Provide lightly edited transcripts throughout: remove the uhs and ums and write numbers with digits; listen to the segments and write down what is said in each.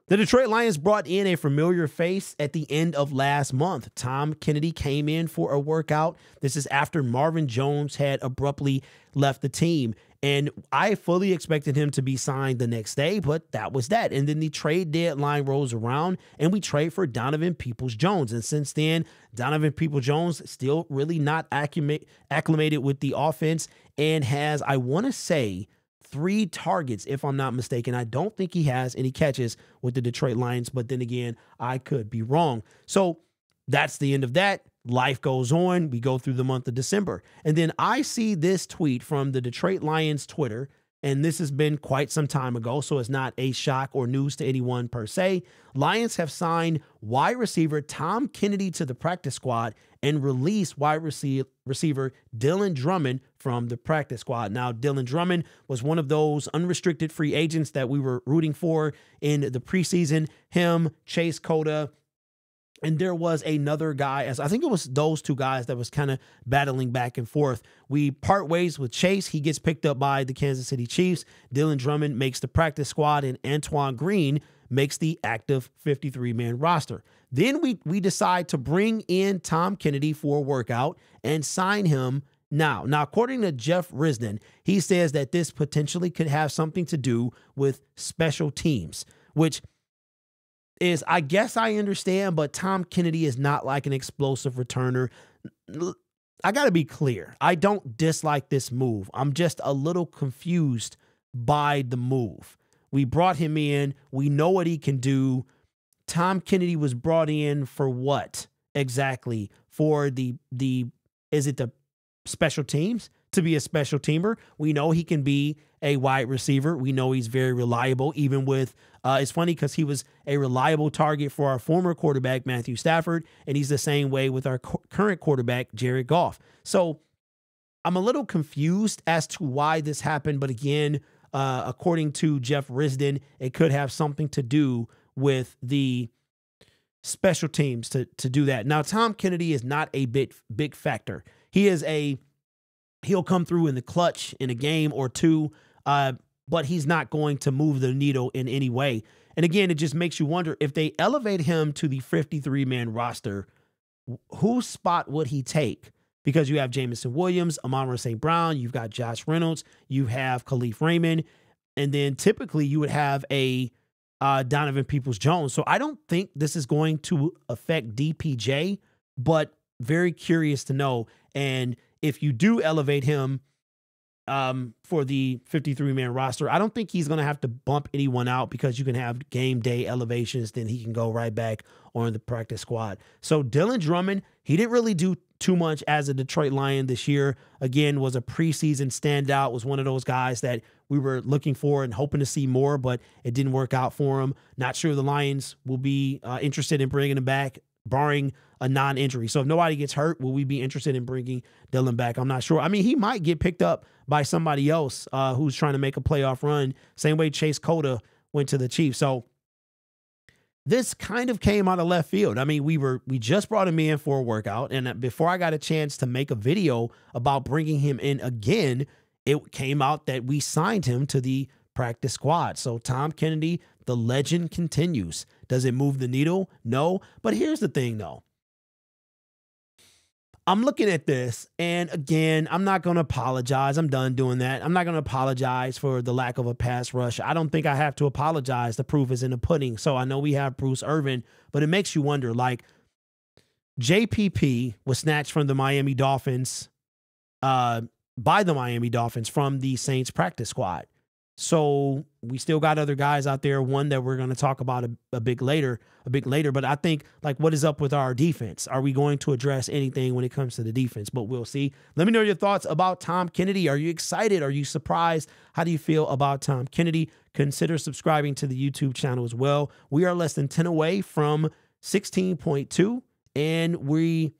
The Detroit Lions brought in a familiar face at the end of last month. Tom Kennedy came in for a workout. This is after Marvin Jones had abruptly left the team. And I fully expected him to be signed the next day, but that was that. And then the trade deadline rolls around and we trade for Donovan Peoples-Jones. And since then, Donovan Peoples-Jones still really not acclimated with the offense and has, I want to say, 3 targets, if I'm not mistaken. I don't think he has any catches with the Detroit Lions, but then again, I could be wrong. So that's the end of that. Life goes on. We go through the month of December. And then I see this tweet from the Detroit Lions Twitter, and this has been quite some time ago, so it's not a shock or news to anyone per se. Lions have signed wide receiver Tom Kennedy to the practice squad and released wide receiver Dylan Drummond from the practice squad. Now, Dylan Drummond was one of those unrestricted free agents that we were rooting for in the preseason. Him, Chase Cota, and there was another guy, as I think it was those 2 guys that was kind of battling back and forth. We part ways with Chase. He gets picked up by the Kansas City Chiefs. Dylan Drummond makes the practice squad, and Antoine Green makes the active 53-man roster. Then we decide to bring in Tom Kennedy for a workout and sign him now. Now, according to Jeff Risdon, he says that this potentially could have something to do with special teams, which is, I guess I understand, but Tom Kennedy is not like an explosive returner. I got to be clear. I don't dislike this move. I'm just a little confused by the move. We brought him in. We know what he can do. Tom Kennedy was brought in for what exactly? For is it the special teams? To be a special teamer? We know he can be a wide receiver. We know he's very reliable, even with, it's funny because he was a reliable target for our former quarterback, Matthew Stafford, and he's the same way with our current quarterback, Jared Goff. So I'm a little confused as to why this happened, but again, according to Jeff Risdon, it could have something to do with the special teams to do that. Now, Tom Kennedy is not a big factor. He'll come through in the clutch in a game or 2, but he's not going to move the needle in any way. And again, it just makes you wonder, if they elevate him to the 53-man roster, whose spot would he take? Because you have Jamison Williams, Amon-Ra St. Brown, you've got Josh Reynolds, you have Khalif Raymond, and then typically you would have a Donovan Peoples-Jones. So I don't think this is going to affect DPJ, but very curious to know. And if you do elevate him for the 53-man roster, I don't think he's going to have to bump anyone out, because you can have game day elevations, then he can go right back on the practice squad. So Dylan Drummond, he didn't really do too much as a Detroit Lion this year. Again, was a preseason standout, was one of those guys that we were looking for and hoping to see more, but it didn't work out for him. Not sure the Lions will be interested in bringing him back, barring a non-injury. So if nobody gets hurt, will we be interested in bringing Dylan back? I'm not sure. I mean, he might get picked up by somebody else who's trying to make a playoff run, same way Chase Cota went to the Chiefs. So this kind of came out of left field. I mean, we just brought him in for a workout, and before I got a chance to make a video about bringing him in again, it came out that we signed him to the practice squad. So Tom Kennedy, the legend continues. Does it move the needle? No. But here's the thing, though. I'm looking at this, and again, I'm not going to apologize. I'm done doing that. I'm not going to apologize for the lack of a pass rush. I don't think I have to apologize. The proof is in the pudding. So I know we have Bruce Irvin, but it makes you wonder, like, JPP was snatched from the Miami Dolphins, by the Miami Dolphins from the Saints practice squad. So we still got other guys out there, one that we're going to talk about a bit later. But I think, like, what is up with our defense? Are we going to address anything when it comes to the defense? But we'll see. Let me know your thoughts about Tom Kennedy. Are you excited? Are you surprised? How do you feel about Tom Kennedy? Consider subscribing to the YouTube channel as well. We are less than 10 away from 16.2, and we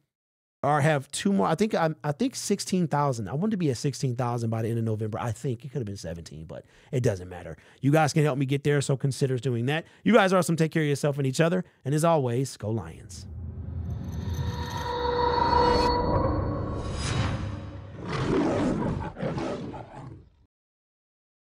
have 2 more. I think 16,000. I want to be at 16,000 by the end of November. I think it could have been 17, but it doesn't matter. You guys can help me get there, so consider doing that. You guys are awesome. Take care of yourself and each other. And as always, go Lions.